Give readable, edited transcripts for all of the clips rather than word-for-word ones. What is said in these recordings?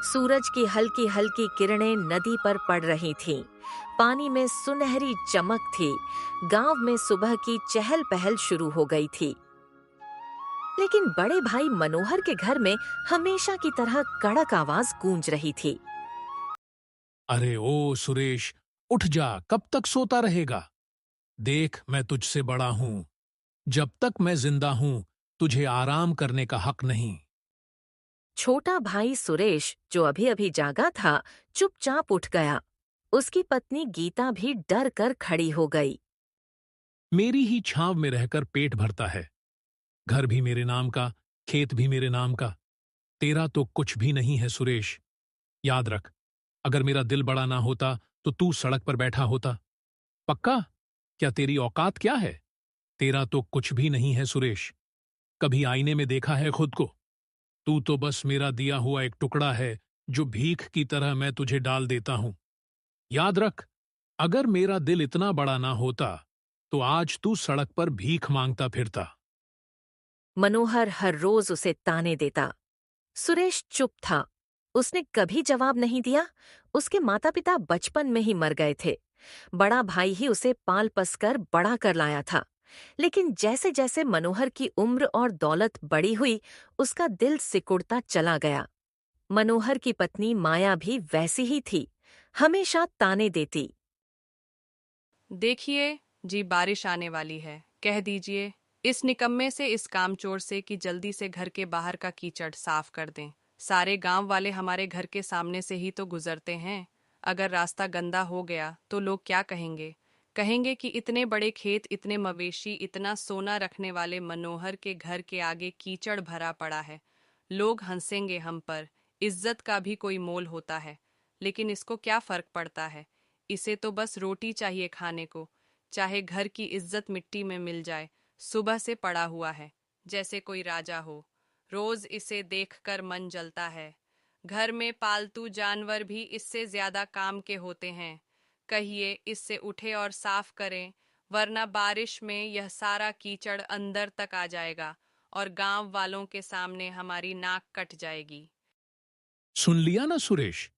सूरज की हल्की हल्की किरणें नदी पर पड़ रही थीं। पानी में सुनहरी चमक थी। गांव में सुबह की चहल पहल शुरू हो गई थी। लेकिन बड़े भाई मनोहर के घर में हमेशा की तरह कड़क आवाज गूंज रही थी। अरे ओ सुरेश, उठ जा, कब तक सोता रहेगा? देख, मैं तुझसे बड़ा हूं। जब तक मैं जिंदा हूं, तुझे आराम करने का हक नहीं। छोटा भाई सुरेश, जो अभी अभी जागा था, चुपचाप उठ गया। उसकी पत्नी गीता भी डर कर खड़ी हो गई। मेरी ही छांव में रहकर पेट भरता है। घर भी मेरे नाम का, खेत भी मेरे नाम का। तेरा तो कुछ भी नहीं है सुरेश। याद रख, अगर मेरा दिल बड़ा ना होता तो तू सड़क पर बैठा होता। पक्का? क्या तेरी औकात क्या है? तेरा तो कुछ भी नहीं है सुरेश। कभी आईने में देखा है खुद को? तू तो बस मेरा दिया हुआ एक टुकड़ा है, जो भीख की तरह मैं तुझे डाल देता हूं। याद रख, अगर मेरा दिल इतना बड़ा ना होता तो आज तू सड़क पर भीख मांगता फिरता। मनोहर हर रोज उसे ताने देता। सुरेश चुप था। उसने कभी जवाब नहीं दिया। उसके माता पिता बचपन में ही मर गए थे। बड़ा भाई ही उसे पाल पस कर बड़ा कर लाया था। लेकिन जैसे जैसे मनोहर की उम्र और दौलत बड़ी हुई, उसका दिल सिकुड़ता चला गया। मनोहर की पत्नी माया भी वैसी ही थी, हमेशा ताने देती। देखिए जी, बारिश आने वाली है। कह दीजिए इस निकम्मे से, इस कामचोर से कि जल्दी से घर के बाहर का कीचड़ साफ कर दें। सारे गांव वाले हमारे घर के सामने से ही तो गुजरते हैं। अगर रास्ता गंदा हो गया तो लोग क्या कहेंगे? कहेंगे कि इतने बड़े खेत, इतने मवेशी, इतना सोना रखने वाले मनोहर के घर के आगे कीचड़ भरा पड़ा है। लोग हंसेंगे हम पर। इज्जत का भी कोई मोल होता है। लेकिन इसको क्या फर्क पड़ता है? इसे तो बस रोटी चाहिए खाने को। चाहे घर की इज्जत मिट्टी में मिल जाए, सुबह से पड़ा हुआ है जैसे कोई राजा हो। रोज इसे देखकर मन जलता है। घर में पालतू जानवर भी इससे ज्यादा काम के होते हैं। कहिए इससे उठे और साफ करें, वरना बारिश में यह सारा कीचड़ अंदर तक आ जाएगा और गांव वालों के सामने हमारी नाक कट जाएगी। सुन लिया ना सुरेश?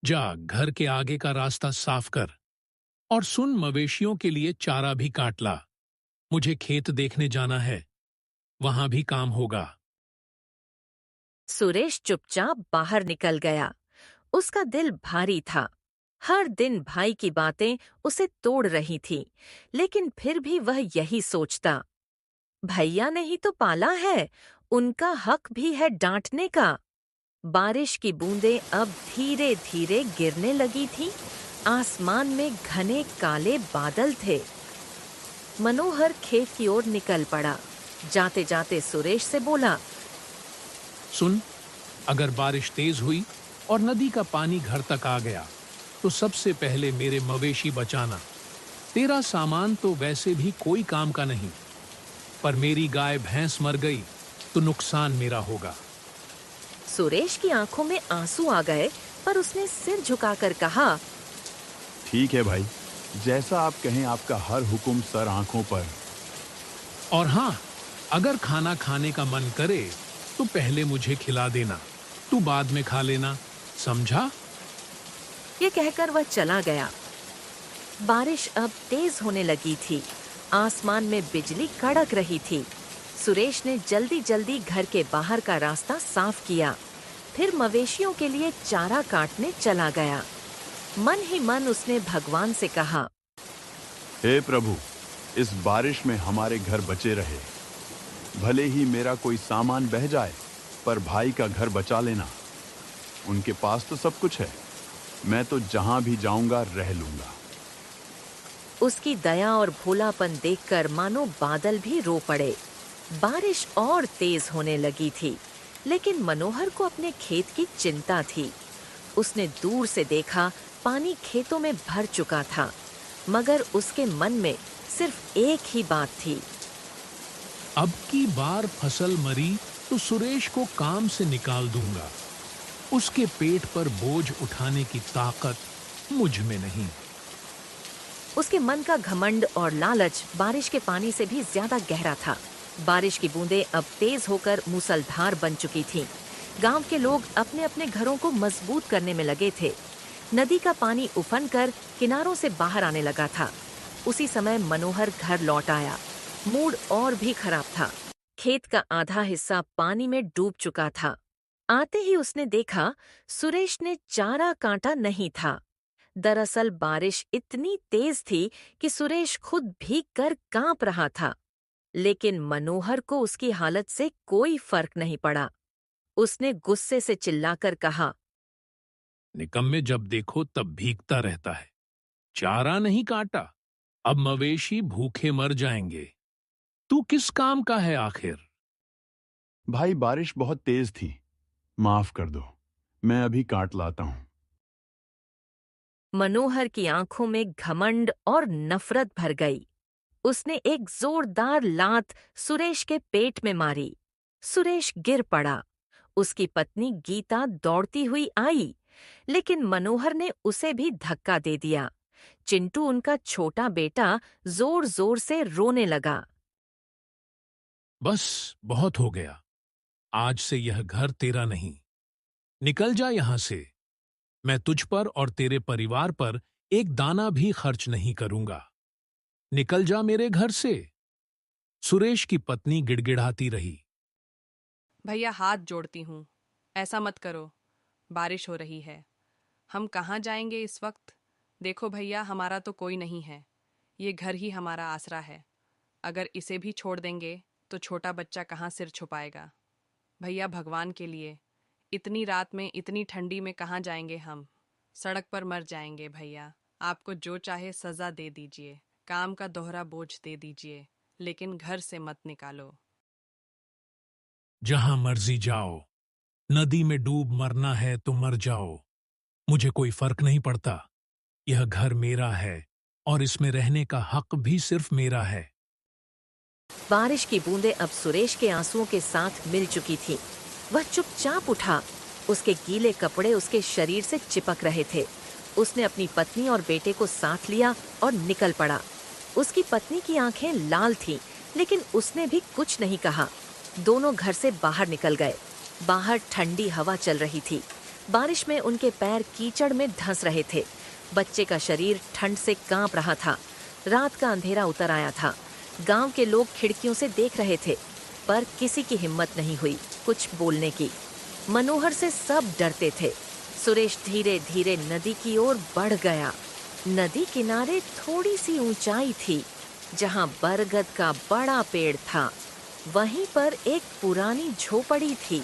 जा घर के आगे का रास्ता साफ कर। और सुन, मवेशियों के लिए चारा भी काट ला। मुझे खेत देखने जाना है, वहां भी काम होगा। सुरेश चुपचाप बाहर निकल गया। उसका दिल भारी था। हर दिन भाई की बातें उसे तोड़ रही थीं, लेकिन फिर भी वह यही सोचता, भैया ने ही तो पाला है, उनका हक भी है डांटने का। बारिश की बूंदें अब धीरे धीरे गिरने लगी थीं। आसमान में घने काले बादल थे। मनोहर खेत की ओर निकल पड़ा। जाते जाते सुरेश से बोला, सुन, अगर बारिश तेज हुई और नदी का पानी घर तक आ गया तो सबसे पहले मेरे मवेशी बचाना। तेरा सामान तो वैसे भी कोई काम का नहीं, पर मेरी गाय भैंस मर गई तो नुकसान मेरा होगा। सुरेश की आंखों में आंसू आ गए, पर उसने सिर झुकाकर कहा, ठीक है भाई, जैसा आप कहें, आपका हर हुक्म सर आंखों पर। और हाँ, अगर खाना खाने का मन करे तो पहले मुझे खिला देना, तू बाद में खा लेना, समझा? ये कहकर वह चला गया। बारिश अब तेज होने लगी थी। आसमान में बिजली कड़क रही थी। सुरेश ने जल्दी जल्दी घर के बाहर का रास्ता साफ किया। फिर मवेशियों के लिए चारा काटने चला गया। मन ही मन उसने भगवान से कहा, हे प्रभु, इस बारिश में हमारे घर बचे रहे। भले ही मेरा कोई सामान बह जाए, पर भाई का घर बचा लेना। उनके पास तो सब कुछ है, मैं तो जहां भी जाऊंगा रह लूंगा। उसकी दया और भोलापन देखकर मानो बादल भी रो पड़े। बारिश और तेज होने लगी थी, लेकिन मनोहर को अपने खेत की चिंता थी। उसने दूर से देखा, पानी खेतों में भर चुका था, मगर उसके मन में सिर्फ एक ही बात थी, अब की बार फसल मरी तो सुरेश को काम से निकाल दूंगा। उसके पेट पर बोझ उठाने की ताकत मुझ में नहीं। उसके मन का घमंड और लालच बारिश के पानी से भी ज्यादा गहरा था। बारिश की बूंदें अब तेज होकर मूसलधार बन चुकी थीं। गांव के लोग अपने अपने घरों को मजबूत करने में लगे थे। नदी का पानी उफन कर किनारों से बाहर आने लगा था। उसी समय मनोहर घर लौट आया। मूड और भी खराब था। खेत का आधा हिस्सा पानी में डूब चुका था। आते ही उसने देखा सुरेश ने चारा काटा नहीं था। दरअसल बारिश इतनी तेज थी कि सुरेश खुद भीग कर कांप रहा था, लेकिन मनोहर को उसकी हालत से कोई फर्क नहीं पड़ा। उसने गुस्से से चिल्लाकर कहा, निकम्मे, जब देखो तब भीगता रहता है। चारा नहीं काटा, अब मवेशी भूखे मर जाएंगे। तू किस काम का है आखिर? भाई, बारिश बहुत तेज थी, माफ कर दो, मैं अभी काट लाता हूं। मनोहर की आंखों में घमंड और नफरत भर गई। उसने एक जोरदार लात सुरेश के पेट में मारी। सुरेश गिर पड़ा। उसकी पत्नी गीता दौड़ती हुई आई, लेकिन मनोहर ने उसे भी धक्का दे दिया। चिंटू, उनका छोटा बेटा, जोर जोर से रोने लगा। बस बहुत हो गया। आज से यह घर तेरा नहीं। निकल जा यहां से। मैं तुझ पर और तेरे परिवार पर एक दाना भी खर्च नहीं करूंगा। निकल जा मेरे घर से। सुरेश की पत्नी गिड़गिड़ाती रही। भैया हाथ जोड़ती हूँ, ऐसा मत करो। बारिश हो रही है, हम कहाँ जाएंगे इस वक्त? देखो भैया, हमारा तो कोई नहीं है। ये घर ही हमारा आसरा है। अगर इसे भी छोड़ देंगे तो छोटा बच्चा कहाँ सिर छुपाएगा? भैया, भगवान के लिए, इतनी रात में इतनी ठंडी में कहाँ जाएंगे हम? सड़क पर मर जाएंगे। भैया, आपको जो चाहे सजा दे दीजिए, काम का दोहरा बोझ दे दीजिए, लेकिन घर से मत निकालो। जहां मर्जी जाओ। नदी में डूब मरना है तो मर जाओ। मुझे कोई फर्क नहीं पड़ता। यह घर मेरा है और इसमें रहने का हक भी सिर्फ मेरा है। बारिश की बूंदें अब सुरेश के आंसुओं के साथ मिल चुकी थी। वह चुपचाप उठा। उसके गीले कपड़े उसके शरीर से चिपक रहे थे। उसने अपनी पत्नी और बेटे को साथ लिया और निकल पड़ा। उसकी पत्नी की आंखें लाल थीं, लेकिन उसने भी कुछ नहीं कहा। दोनों घर से बाहर निकल गए। बाहर ठंडी हवा चल रही थी। बारिश में उनके पैर कीचड़ में धंस रहे थे। बच्चे का शरीर ठंड से कांप रहा था। रात का अंधेरा उतर आया था। गांव के लोग खिड़कियों से देख रहे थे, पर किसी की हिम्मत नहीं हुई कुछ बोलने की। मनोहर से सब डरते थे। सुरेश धीरे धीरे नदी की ओर बढ़ गया। नदी किनारे थोड़ी सी ऊंचाई थी, जहां बरगद का बड़ा पेड़ था। वहीं पर एक पुरानी झोपड़ी थी।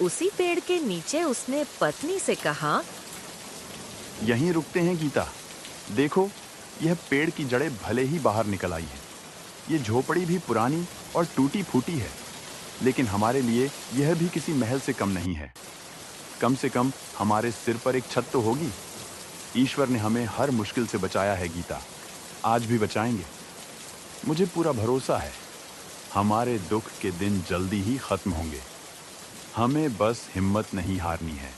उसी पेड़ के नीचे उसने पत्नी से कहा, यहीं रुकते हैं गीता। देखो, यह पेड़ की जड़ें भले ही बाहर निकल आई है। ये झोपड़ी भी पुरानी और टूटी फूटी है, लेकिन हमारे लिए यह भी किसी महल से कम नहीं है। कम से कम हमारे सिर पर एक छत तो होगी। ईश्वर ने हमें हर मुश्किल से बचाया है गीता, आज भी बचाएंगे। मुझे पूरा भरोसा है, हमारे दुख के दिन जल्दी ही खत्म होंगे। हमें बस हिम्मत नहीं हारनी है।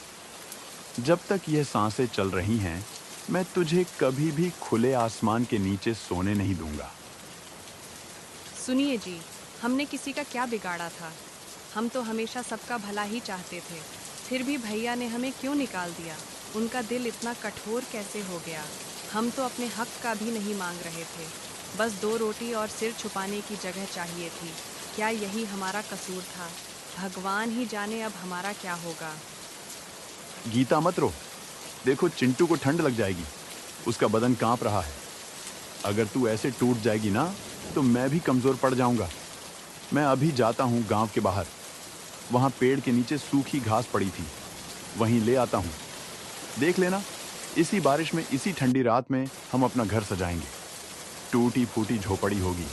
जब तक यह सांसें चल रही हैं, मैं तुझे कभी भी खुले आसमान के नीचे सोने नहीं दूंगा। सुनिए जी, हमने किसी का क्या बिगाड़ा था? हम तो हमेशा सबका भला ही चाहते थे, फिर भी भैया ने हमें क्यों निकाल दिया? उनका दिल इतना कठोर कैसे हो गया? हम तो अपने हक का भी नहीं मांग रहे थे, बस 2 रोटी और सिर छुपाने की जगह चाहिए थी। क्या यही हमारा कसूर था? भगवान ही जाने अब हमारा क्या होगा। गीता मत रो। देखो, चिंटू को ठंड लग जाएगी, उसका बदन कांप रहा है। अगर तू ऐसे टूट जाएगी ना, तो मैं भी कमजोर पड़ जाऊंगा। मैं अभी जाता हूँ गांव के बाहर, वहां पेड़ के नीचे सूखी घास पड़ी थी, वहीं ले आता हूँ। देख लेना, इसी बारिश में इसी ठंडी रात में हम अपना घर सजाएंगे। टूटी फूटी झोपड़ी होगी,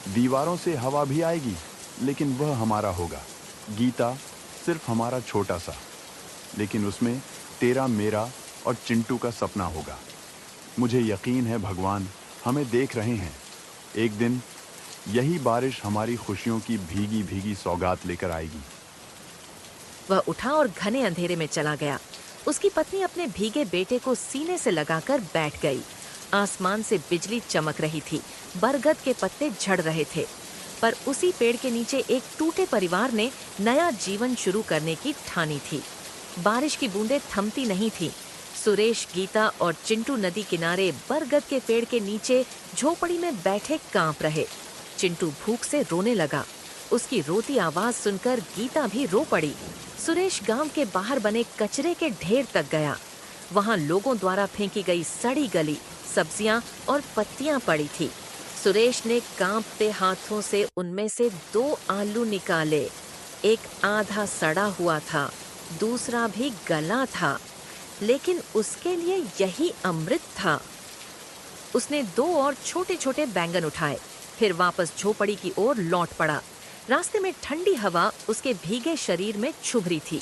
दीवारों से हवा भी आएगी, लेकिन वह हमारा होगा। गीता, सिर्फ हमारा छोटा सा, लेकिन उसमें तेरा, मेरा और चिंटू का सपना होगा। मुझे यकीन है भगवान हमें देख रहे हैं। एक दिन यही बारिश हमारी खुशियों की भीगी भीगी सौगात लेकर आएगी। वह उठा और घने अंधेरे में चला गया। उसकी पत्नी अपने भीगे बेटे को सीने से लगाकर बैठ गई। आसमान से बिजली चमक रही थी, बरगद के पत्ते झड़ रहे थे। पर उसी पेड़ के नीचे एक टूटे परिवार ने नया जीवन शुरू करने की ठानी थी। बारिश की बूंदें थमती नहीं थीं। सुरेश, गीता और चिंटू नदी किनारे बरगद के पेड़ के नीचे झोपड़ी में बैठे कांप रहे। चिंटू भूख से रोने लगा। उसकी रोती आवाज सुनकर गीता भी रो पड़ी। सुरेश गांव के बाहर बने कचरे के ढेर तक गया। वहां लोगों द्वारा फेंकी गई सड़ी गली, सब्जियां और पत्तियां पड़ी थी। सुरेश ने कांपते हाथों से उनमें से 2 आलू निकाले। एक आधा सड़ा हुआ था, दूसरा भी गला था, लेकिन उसके लिए यही अमृत था। उसने 2 और छोटे छोटे बैंगन उठाए, फिर वापस झोपड़ी की ओर लौट पड़ा। रास्ते में ठंडी हवा उसके भीगे शरीर में छुभ रही थी।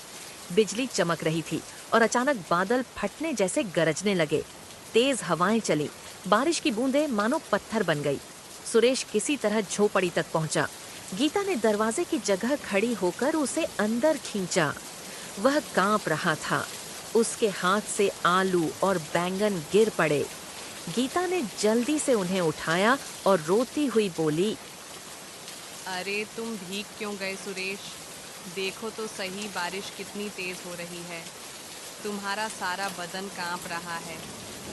बिजली चमक रही थी और अचानक बादल फटने जैसे गरजने लगे। तेज हवाएं चली, बारिश की बूंदें मानो पत्थर बन गई। सुरेश किसी तरह झोपड़ी तक पहुंचा। गीता ने दरवाजे की जगह खड़ी होकर उसे अंदर खींचा। वह कांप रहा था। उसके हाथ से आलू और बैंगन गिर पड़े। गीता ने जल्दी से उन्हें उठाया और रोती हुई बोली, अरे तुम भीग क्यों गए सुरेश? देखो तो सही, बारिश कितनी तेज हो रही है। तुम्हारा सारा बदन कांप रहा है,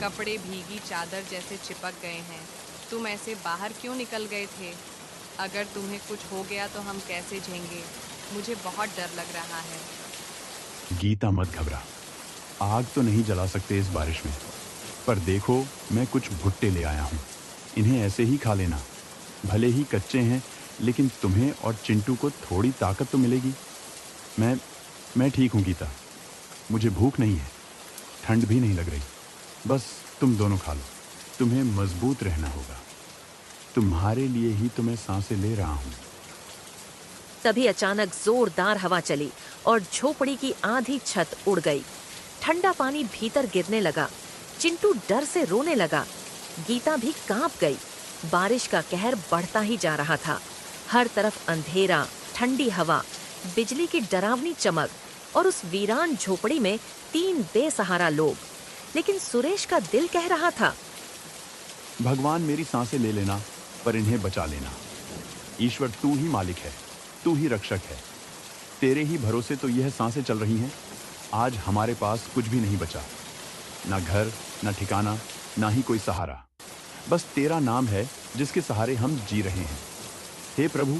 कपड़े भीगी चादर जैसे चिपक गए हैं। तुम ऐसे बाहर क्यों निकल गए थे? अगर तुम्हें कुछ हो गया तो हम कैसे झेंगे? मुझे बहुत डर लग रहा है। गीता मत घबरा, आग तो नहीं जला सकते इस बारिश में, पर देखो मैं कुछ भुट्टे ले आया हूँ। इन्हें ऐसे ही खा लेना। भले ही कच्चे हैं, लेकिन तुम्हें और चिंटू को थोड़ी ताकत तो मिलेगी। मैं ठीक हूँ गीता, मुझे भूख नहीं है, ठंड भी नहीं लग रही। बस तुम दोनों खा लो, तुम्हें मजबूत रहना होगा। तुम्हारे लिए ही तो मैं सांसें ले रहा हूँ। तभी अचानक जोरदार हवा चली और झोपड़ी की आधी छत उड़ गई। ठंडा पानी भीतर गिरने लगा। चिंटू डर से रोने लगा। गीता भी कांप गई। बारिश का कहर बढ़ता ही जा रहा था। हर तरफ अंधेरा, ठंडी हवा, बिजली की डरावनी चमक और उस वीरान झोपड़ी में 3 बेसहारा लोग। लेकिन सुरेश का दिल कह रहा था, भगवान मेरी सांसें ले लेना, पर इन्हें बचा लेना। ईश्वर तू ही मालिक है, तू ही रक्षक है। तेरे ही भरोसे तो यह सांसें चल रही हैं। आज हमारे पास कुछ भी नहीं बचा, ना घर, ना ठिकाना, ना ही कोई सहारा। बस तेरा नाम है जिसके सहारे हम जी रहे हैं। हे प्रभु,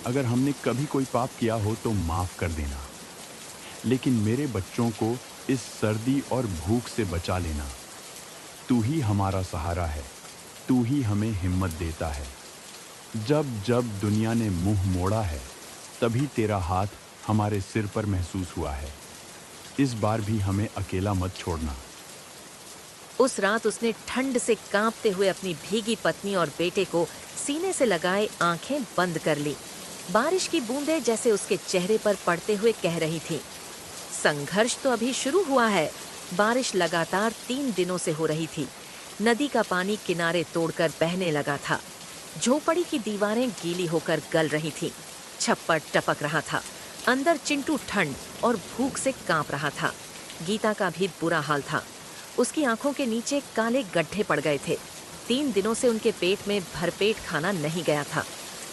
अगर हमने कभी कोई पाप किया हो तो माफ कर देना, लेकिन मेरे बच्चों को इस सर्दी और भूख से बचा लेना। तू ही हमारा सहारा है, तू ही हमें हिम्मत देता है। जब जब दुनिया ने मुंह मोड़ा है, तभी तेरा हाथ हमारे सिर पर महसूस हुआ है। इस बार भी हमें अकेला मत छोड़ना। उस रात उसने ठंड से कांपते हुए अपनी भीगी पत्नी और बेटे को सीने से लगाए आंखें बंद कर ली। बारिश की बूंदें जैसे उसके चेहरे पर पड़ते हुए कह रही थीं, संघर्ष तो अभी शुरू हुआ है। बारिश लगातार 3 दिनों से हो रही थी। नदी का पानी किनारे तोड़कर बहने लगा था। झोपड़ी की दीवारें गीली होकर गल रही थीं। छप्पर टपक रहा था। अंदर चिंटू ठंड और भूख से कांप रहा था। गीता का भी बुरा हाल था। उसकी आंखों के नीचे काले गड्ढे पड़ गए थे। 3 दिनों से उनके पेट में भरपेट खाना नहीं गया था।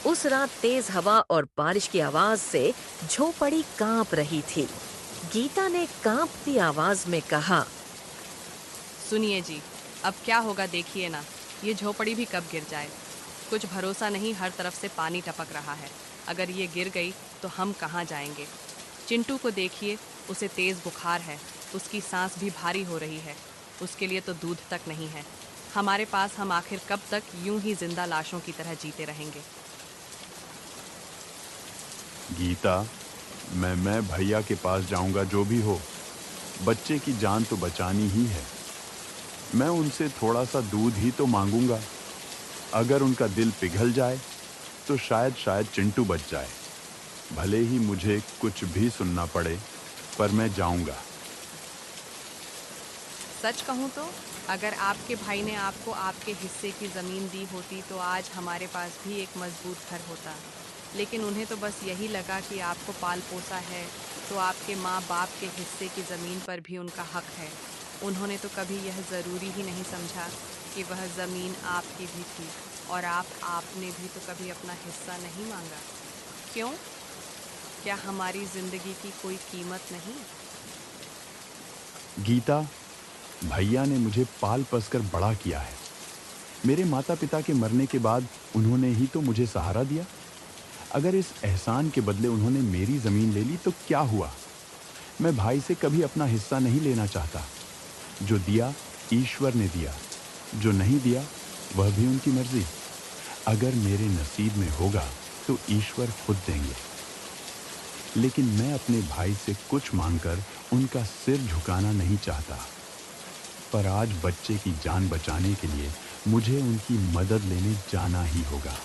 उस रात तेज हवा और बारिश की आवाज से झोपड़ी कांप रही थी। गीता ने कांपती आवाज में कहा, सुनिए जी, अब क्या होगा देखिए ना। ये झोपड़ी भी कब गिर जाए, कुछ भरोसा नहीं। हर तरफ से पानी टपक रहा है। अगर ये गिर गई तो हम कहाँ जाएंगे? चिंटू को देखिए, उसे तेज बुखार है, उसकी सांस भी भारी हो रही है। उसके लिए तो दूध तक नहीं है। हमारे पास हम आखिर कब तक यूं ही जिंदा लाशों की तरह जीते रहेंगे? गीता, मैं भैया के पास जाऊंगा, जो भी हो। बच्चे की जान तो बचानी ही है। मैं उनसे थोड़ा सा दूध ही तो मांगूंगा। अगर उनका दिल पिघल जाए तो शायद चिंटू बच जाए। भले ही मुझे कुछ भी सुनना पड़े, पर मैं जाऊंगा। सच कहूँ तो अगर आपके भाई ने आपको आपके हिस्से की ज़मीन दी होती तो आज हमारे पास भी एक मजबूत घर होता। लेकिन उन्हें तो बस यही लगा कि आपको पाल पोसा है तो आपके माँ बाप के हिस्से की ज़मीन पर भी उनका हक है। उन्होंने तो कभी यह ज़रूरी ही नहीं समझा कि वह ज़मीन आपकी भी थी और आपने भी तो कभी अपना हिस्सा नहीं मांगा। क्यों? क्या हमारी जिंदगी की कोई कीमत नहीं? गीता, भैया ने मुझे पाल पोस कर बड़ा किया है। मेरे माता पिता के मरने के बाद उन्होंने ही तो मुझे सहारा दिया। अगर इस एहसान के बदले उन्होंने मेरी जमीन ले ली तो क्या हुआ? मैं भाई से कभी अपना हिस्सा नहीं लेना चाहता। जो दिया ईश्वर ने दिया, जो नहीं दिया वह भी उनकी मर्जी। अगर मेरे नसीब में होगा तो ईश्वर खुद देंगे। लेकिन मैं अपने भाई से कुछ मांगकर उनका सिर झुकाना नहीं चाहता। पर आज बच्चे की जान बचाने के लिए मुझे उनकी मदद लेने जाना ही होगा।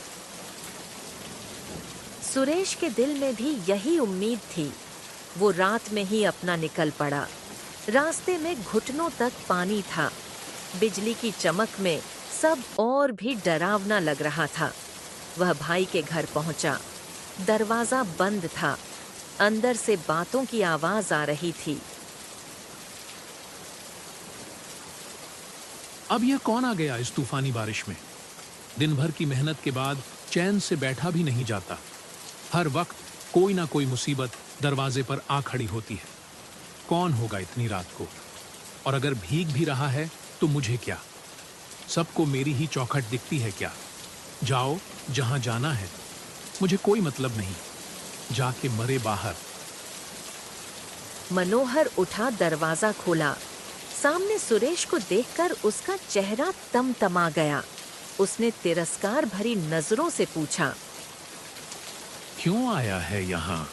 सुरेश के दिल में भी यही उम्मीद थी। वो रात में ही अपना निकल पड़ा। रास्ते में घुटनों तक पानी था। बिजली की चमक में सब और भी डरावना लग रहा था। वह भाई के घर पहुंचा। दरवाजा बंद था। अंदर से बातों की आवाज आ रही थी। अब यह कौन आ गया इस तूफानी बारिश में? दिन भर की मेहनत के बाद चैन से बैठा भी नहीं जाता। हर वक्त कोई ना कोई मुसीबत दरवाजे पर आ खड़ी होती है। कौन होगा इतनी रात को? और अगर भीग भी रहा है तो मुझे क्या? सबको मेरी ही चौखट दिखती है क्या? जाओ जहां जाना है, मुझे कोई मतलब नहीं। जाके मरे बाहर। मनोहर उठा, दरवाजा खोला। सामने सुरेश को देखकर उसका चेहरा तमतमा गया। उसने तिरस्कार भरी नजरों से पूछा, क्यों आया है यहाँ?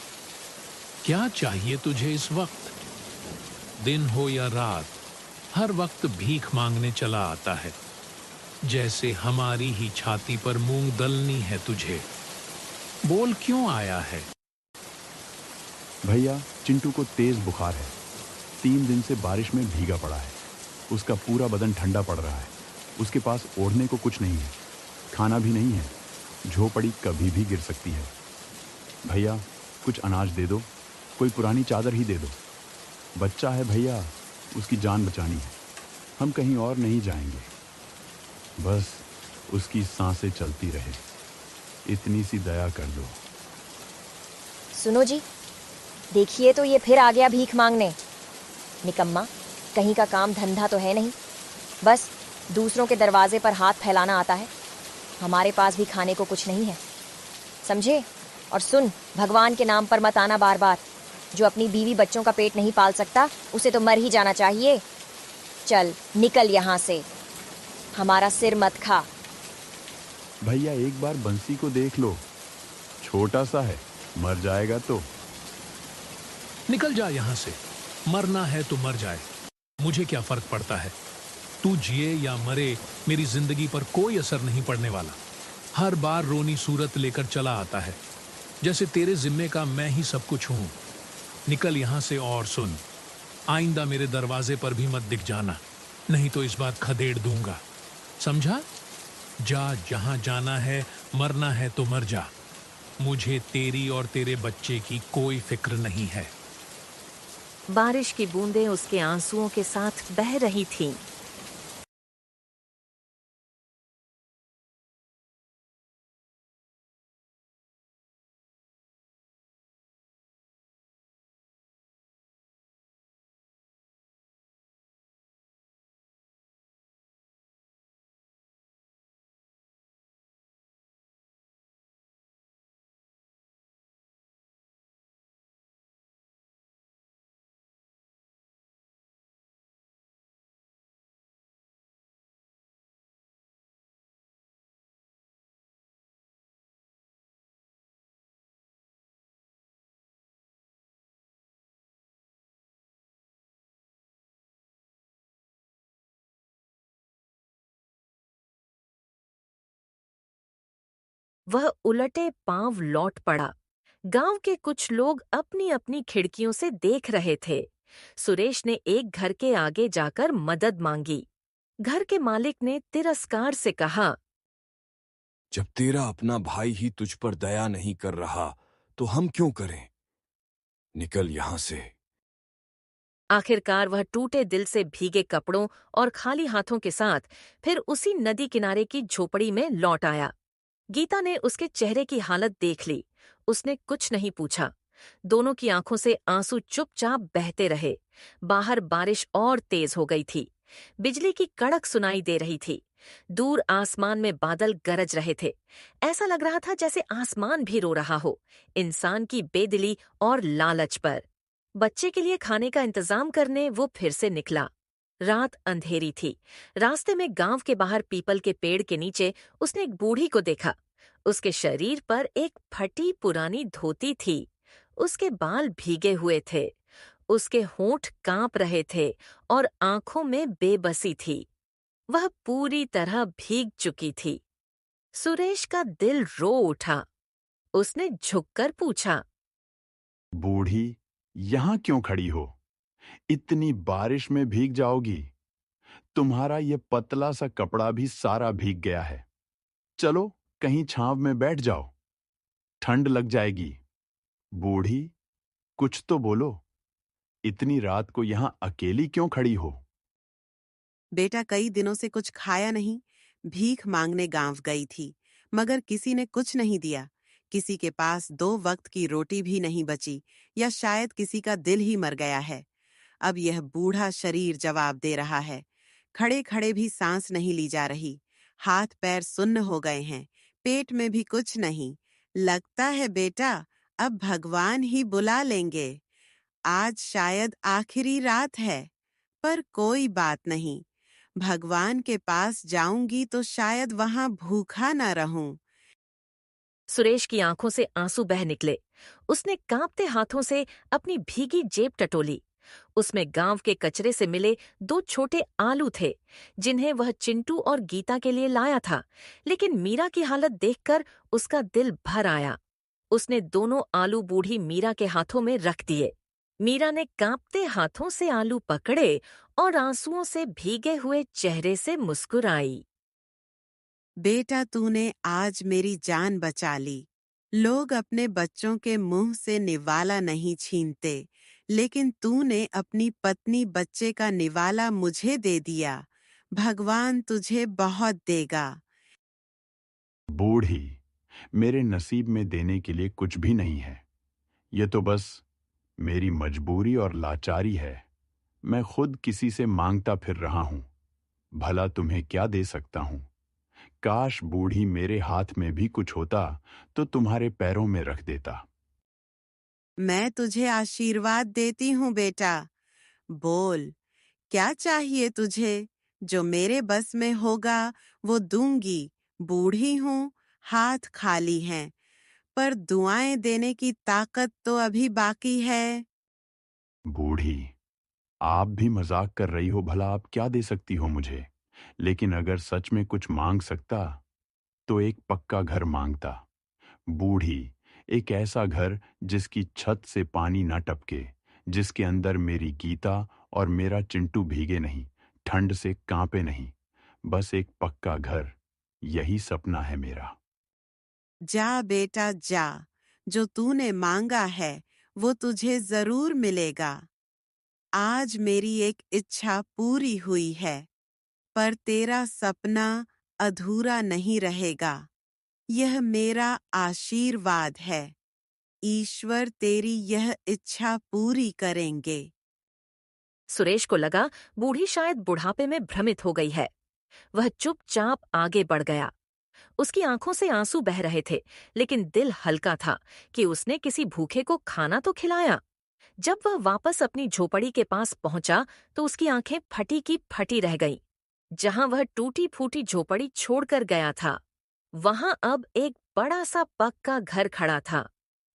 क्या चाहिए तुझे इस वक्त? दिन हो या रात, हर वक्त भीख मांगने चला आता है। जैसे हमारी ही छाती पर मूंग दलनी है तुझे। बोल क्यों आया है? भैया, चिंटू को तेज बुखार है। 3 दिन से बारिश में भीगा पड़ा है। उसका पूरा बदन ठंडा पड़ रहा है। उसके पास ओढ़ने को कुछ नहीं है, खाना भी नहीं है। झोपड़ी कभी भी गिर सकती है। भैया, कुछ अनाज दे दो, कोई पुरानी चादर ही दे दो। बच्चा है भैया, उसकी जान बचानी है। हम कहीं और नहीं जाएंगे। बस उसकी सांसें चलती रहे, इतनी सी दया कर दो। सुनो जी, देखिए तो ये फिर आ गया भीख मांगने। निकम्मा, कहीं का काम धंधा तो है नहीं, बस दूसरों के दरवाजे पर हाथ फैलाना आता है। हमारे पास भी खाने को कुछ नहीं है, समझे? और सुन, भगवान के नाम पर मत आना बार बार। जो अपनी बीवी बच्चों का पेट नहीं पाल सकता, उसे तो मर ही जाना चाहिए। चल निकल यहाँ से, हमारा सिर मत खा। भैया, एक बार बंसी को देख लो, छोटा सा है, मर जाएगा तो। निकल जा यहाँ से। मरना है तो मर जाए, मुझे क्या फर्क पड़ता है? तू जिए या मरे, मेरी जिंदगी पर कोई असर नहीं पड़ने वाला। हर बार रोनी सूरत लेकर चला आता है, जैसे तेरे जिम्मे का मैं ही सब कुछ हूं। निकल यहां से और सुन, आइंदा मेरे दरवाजे पर भी मत दिख जाना, नहीं तो इस बार खदेड़ दूंगा, समझा? जा, जहां जाना है, मरना है तो मर जा। मुझे तेरी और तेरे बच्चे की कोई फिक्र नहीं है। बारिश की बूंदें उसके आंसुओं के साथ बह रही थीं। वह उलटे पांव लौट पड़ा। गांव के कुछ लोग अपनी अपनी खिड़कियों से देख रहे थे। सुरेश ने एक घर के आगे जाकर मदद मांगी। घर के मालिक ने तिरस्कार से कहा, जब तेरा अपना भाई ही तुझ पर दया नहीं कर रहा तो हम क्यों करें? निकल यहां से। आखिरकार वह टूटे दिल से भीगे कपड़ों और खाली हाथों के साथ फिर उसी नदी किनारे की झोपड़ी में लौट आया। गीता ने उसके चेहरे की हालत देख ली। उसने कुछ नहीं पूछा। दोनों की आंखों से आंसू चुपचाप बहते रहे। बाहर बारिश और तेज हो गई थी। बिजली की कड़क सुनाई दे रही थी। दूर आसमान में बादल गरज रहे थे। ऐसा लग रहा था जैसे आसमान भी रो रहा हो, इंसान की बेदिली और लालच पर। बच्चे के लिए खाने का इंतजाम करने वो फिर से निकला। रात अंधेरी थी। रास्ते में गांव के बाहर पीपल के पेड़ के नीचे उसने एक बूढ़ी को देखा। उसके शरीर पर एक फटी पुरानी धोती थी। उसके बाल भीगे हुए थे। उसके होंठ कांप रहे थे और आंखों में बेबसी थी। वह पूरी तरह भीग चुकी थी। सुरेश का दिल रो उठा। उसने झुककर पूछा, बूढ़ी, यहाँ क्यों खड़ी हो? इतनी बारिश में भीग जाओगी। तुम्हारा ये पतला सा कपड़ा भी सारा भीग गया है। चलो कहीं छांव में बैठ जाओ, ठंड लग जाएगी। बूढ़ी, कुछ तो बोलो। इतनी रात को यहाँ अकेली क्यों खड़ी हो? बेटा कई दिनों से कुछ खाया नहीं, भीख मांगने गांव गई थी, मगर किसी ने कुछ नहीं दिया। किसी के पास 2 वक्त की रोटी भी नहीं बची, या शायद किसी का दिल ही मर गया है। अब यह बूढ़ा शरीर जवाब दे रहा है। खड़े खड़े भी सांस नहीं ली जा रही। हाथ पैर सुन्न हो गए हैं, पेट में भी कुछ नहीं। लगता है बेटा अब भगवान ही बुला लेंगे। आज शायद आखिरी रात है, पर कोई बात नहीं। भगवान के पास जाऊंगी तो शायद वहां भूखा न रहूं। सुरेश की आंखों से आंसू बह निकले। उसने कांपते हाथों से अपनी भीगी जेब टटोली। उसमें गांव के कचरे से मिले 2 छोटे आलू थे, जिन्हें वह चिंटू और गीता के लिए लाया था। लेकिन मीरा की हालत देखकर उसका दिल भर आया। उसने दोनों आलू बूढ़ी मीरा के हाथों में रख दिए। मीरा ने कांपते हाथों से आलू पकड़े और आंसुओं से भीगे हुए चेहरे से मुस्कुराई। बेटा तूने आज मेरी जान बचा ली। लोग अपने बच्चों के मुंह से निवाला नहीं छीनते, लेकिन तूने अपनी पत्नी बच्चे का निवाला मुझे दे दिया। भगवान तुझे बहुत देगा। बूढ़ी, मेरे नसीब में देने के लिए कुछ भी नहीं है। ये तो बस मेरी मजबूरी और लाचारी है। मैं खुद किसी से मांगता फिर रहा हूं। भला तुम्हें क्या दे सकता हूं? काश बूढ़ी मेरे हाथ में भी कुछ होता तो तुम्हारे पैरों में रख देता। मैं तुझे आशीर्वाद देती हूँ बेटा। बोल, क्या चाहिए तुझे? जो मेरे बस में होगा वो दूंगी। बूढ़ी हूँ, हाथ खाली हैं, पर दुआएं देने की ताकत तो अभी बाकी है। बूढ़ी, आप भी मजाक कर रही हो। भला आप क्या दे सकती हो मुझे? लेकिन अगर सच में कुछ मांग सकता तो एक पक्का घर मांगता। बूढ़ी, एक ऐसा घर जिसकी छत से पानी ना टपके, जिसके अंदर मेरी गीता और मेरा चिंटू भीगे नहीं, ठंड से कांपे नहीं। बस एक पक्का घर, यही सपना है मेरा। जा बेटा जा, जो तूने मांगा है वो तुझे जरूर मिलेगा। आज मेरी एक इच्छा पूरी हुई है, पर तेरा सपना अधूरा नहीं रहेगा। यह मेरा आशीर्वाद है। ईश्वर तेरी यह इच्छा पूरी करेंगे। सुरेश को लगा बूढ़ी शायद बुढ़ापे में भ्रमित हो गई है। वह चुपचाप आगे बढ़ गया। उसकी आंखों से आंसू बह रहे थे, लेकिन दिल हल्का था कि उसने किसी भूखे को खाना तो खिलाया। जब वह वापस अपनी झोपड़ी के पास पहुंचा तो उसकी आंखें फटी की फटी रह गईं। जहां वह टूटी फूटी झोपड़ी छोड़कर गया था, वहां अब एक बड़ा सा पक्का घर खड़ा था।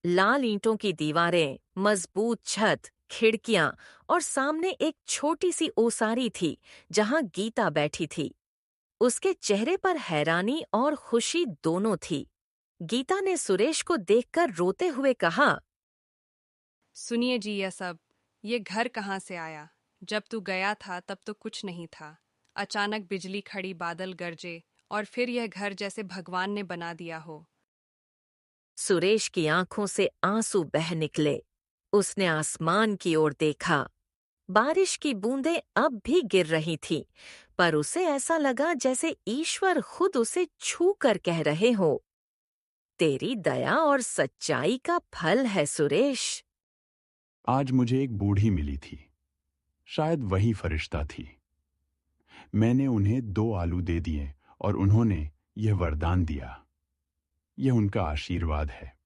लाल ईंटों की दीवारें, मजबूत छत, खिड़कियां और सामने एक छोटी सी ओसारी थी जहां गीता बैठी थी। उसके चेहरे पर हैरानी और खुशी दोनों थी। गीता ने सुरेश को देखकर रोते हुए कहा, सुनिए जी यह सब, ये घर कहाँ से आया? जब तू गया था तब तो कुछ नहीं था। अचानक बिजली खड़ी, बादल गरजे और फिर यह घर जैसे भगवान ने बना दिया हो। सुरेश की आंखों से आंसू बह निकले। उसने आसमान की ओर देखा। बारिश की बूंदें अब भी गिर रही थीं, पर उसे ऐसा लगा जैसे ईश्वर खुद उसे छू कर कह रहे हो, तेरी दया और सच्चाई का फल है सुरेश। आज मुझे एक बूढ़ी मिली थी, शायद वही फरिश्ता थी। मैंने उन्हें 2 आलू दे दिए और उन्होंने यह वरदान दिया। यह उनका आशीर्वाद है।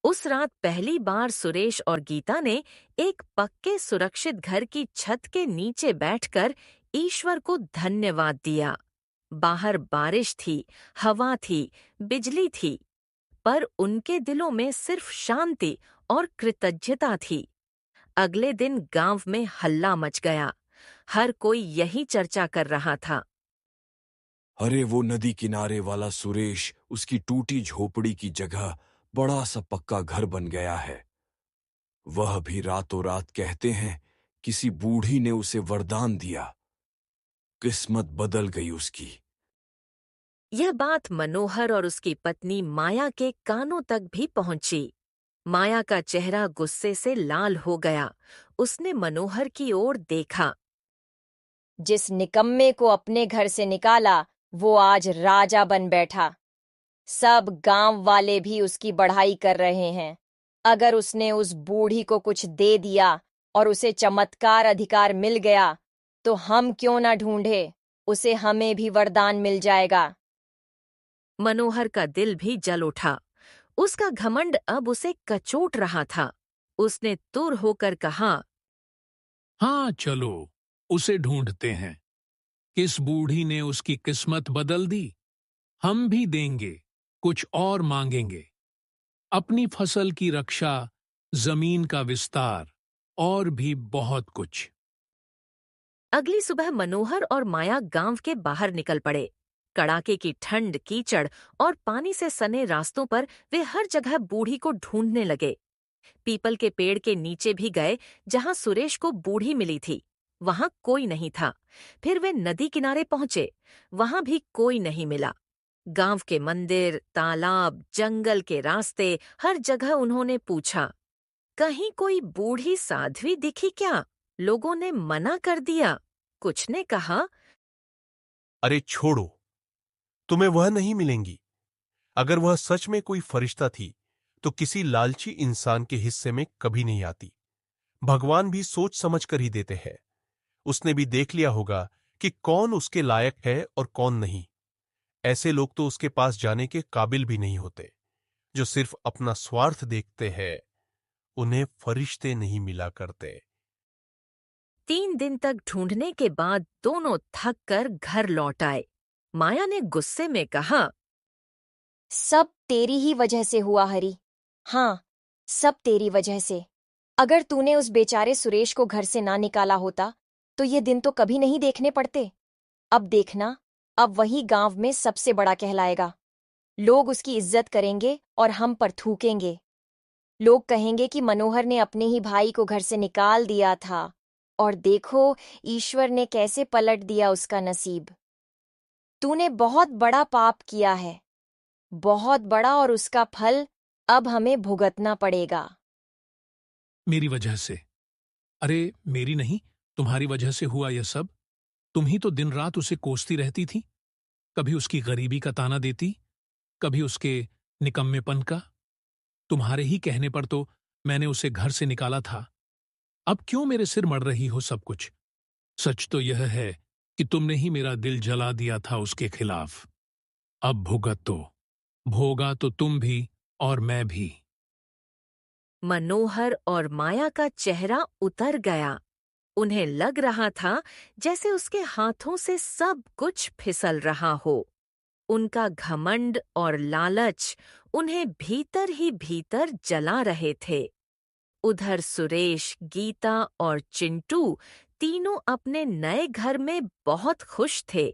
उस रात पहली बार सुरेश और गीता ने एक पक्के सुरक्षित घर की छत के नीचे बैठकर ईश्वर को धन्यवाद दिया। बाहर बारिश थी, हवा थी, बिजली थी, पर उनके दिलों में सिर्फ शांति और कृतज्ञता थी। अगले दिन गांव में हल्ला मच गया। हर कोई यही चर्चा कर रहा था। अरे वो नदी किनारे वाला सुरेश, उसकी टूटी झोपड़ी की जगह बड़ा सा पक्का घर बन गया है। वह भी रातों रात कहते हैं किसी बूढ़ी ने उसे वरदान दिया। किस्मत बदल गई उसकी। यह बात मनोहर और उसकी पत्नी माया के कानों तक भी पहुंची। माया का चेहरा गुस्से से लाल हो गया। उसने मनोहर की ओर देखा। जिस निकम्मे को अपने घर से निकाला वो आज राजा बन बैठा। सब गांव वाले भी उसकी बढ़ाई कर रहे हैं। अगर उसने उस बूढ़ी को कुछ दे दिया और उसे चमत्कार अधिकार मिल गया तो हम क्यों ना ढूंढे, उसे हमें भी वरदान मिल जाएगा। मनोहर का दिल भी जल उठा। उसका घमंड अब उसे कचोट रहा था। उसने तुर होकर कहा, हाँ चलो, उसे ढूंढते हैं। किस बूढ़ी ने उसकी किस्मत बदल दी? हम भी देंगे, कुछ और मांगेंगे। अपनी फसल की रक्षा, जमीन का विस्तार और भी बहुत कुछ। अगली सुबह मनोहर और माया गांव के बाहर निकल पड़े। कड़ाके की ठंड, कीचड़ और पानी से सने रास्तों पर वे हर जगह बूढ़ी को ढूंढने लगे। पीपल के पेड़ के नीचे भी गए जहां सुरेश को बूढ़ी मिली थी। वहां कोई नहीं था। फिर वे नदी किनारे पहुंचे। वहां भी कोई नहीं मिला। गांव के मंदिर, तालाब, जंगल के रास्ते, हर जगह उन्होंने पूछा, कहीं कोई बूढ़ी साध्वी दिखी क्या? लोगों ने मना कर दिया। कुछ ने कहा, अरे छोड़ो, तुम्हें वह नहीं मिलेंगी। अगर वह सच में कोई फरिश्ता थी तो किसी लालची इंसान के हिस्से में कभी नहीं आती। भगवान भी सोच समझ कर ही देते हैं। उसने भी देख लिया होगा कि कौन उसके लायक है और कौन नहीं। ऐसे लोग तो उसके पास जाने के काबिल भी नहीं होते। जो सिर्फ अपना स्वार्थ देखते हैं, उन्हें फरिश्ते नहीं मिला करते। 3 दिन तक ढूंढने के बाद दोनों थक कर घर लौट आए। माया ने गुस्से में कहा, सब तेरी ही वजह से हुआ हरी। हाँ, सब तेरी वजह से। अगर तूने उस बेचारे सुरेश को घर से ना निकाला होता तो ये दिन तो कभी नहीं देखने पड़ते। अब देखना, अब वही गांव में सबसे बड़ा कहलाएगा। लोग उसकी इज्जत करेंगे और हम पर थूकेंगे। लोग कहेंगे कि मनोहर ने अपने ही भाई को घर से निकाल दिया था और देखो ईश्वर ने कैसे पलट दिया उसका नसीब। तूने बहुत बड़ा पाप किया है, बहुत बड़ा, और उसका फल अब हमें भुगतना पड़ेगा। मेरी वजह से? अरे मेरी नहीं, तुम्हारी वजह से हुआ यह सब। तुम ही तो दिन रात उसे कोसती रहती थी। कभी उसकी गरीबी का ताना देती, कभी उसके निकम्मेपन का। तुम्हारे ही कहने पर तो मैंने उसे घर से निकाला था। अब क्यों मेरे सिर मढ़ रही हो सब कुछ? सच तो यह है कि तुमने ही मेरा दिल जला दिया था उसके खिलाफ। अब भोगा तो तुम भी और मैं भी। मनोहर और माया का चेहरा उतर गया। उन्हें लग रहा था जैसे उसके हाथों से सब कुछ फिसल रहा हो। उनका घमंड और लालच उन्हें भीतर ही भीतर जला रहे थे। उधर सुरेश, गीता और चिंटू तीनों अपने नए घर में बहुत खुश थे।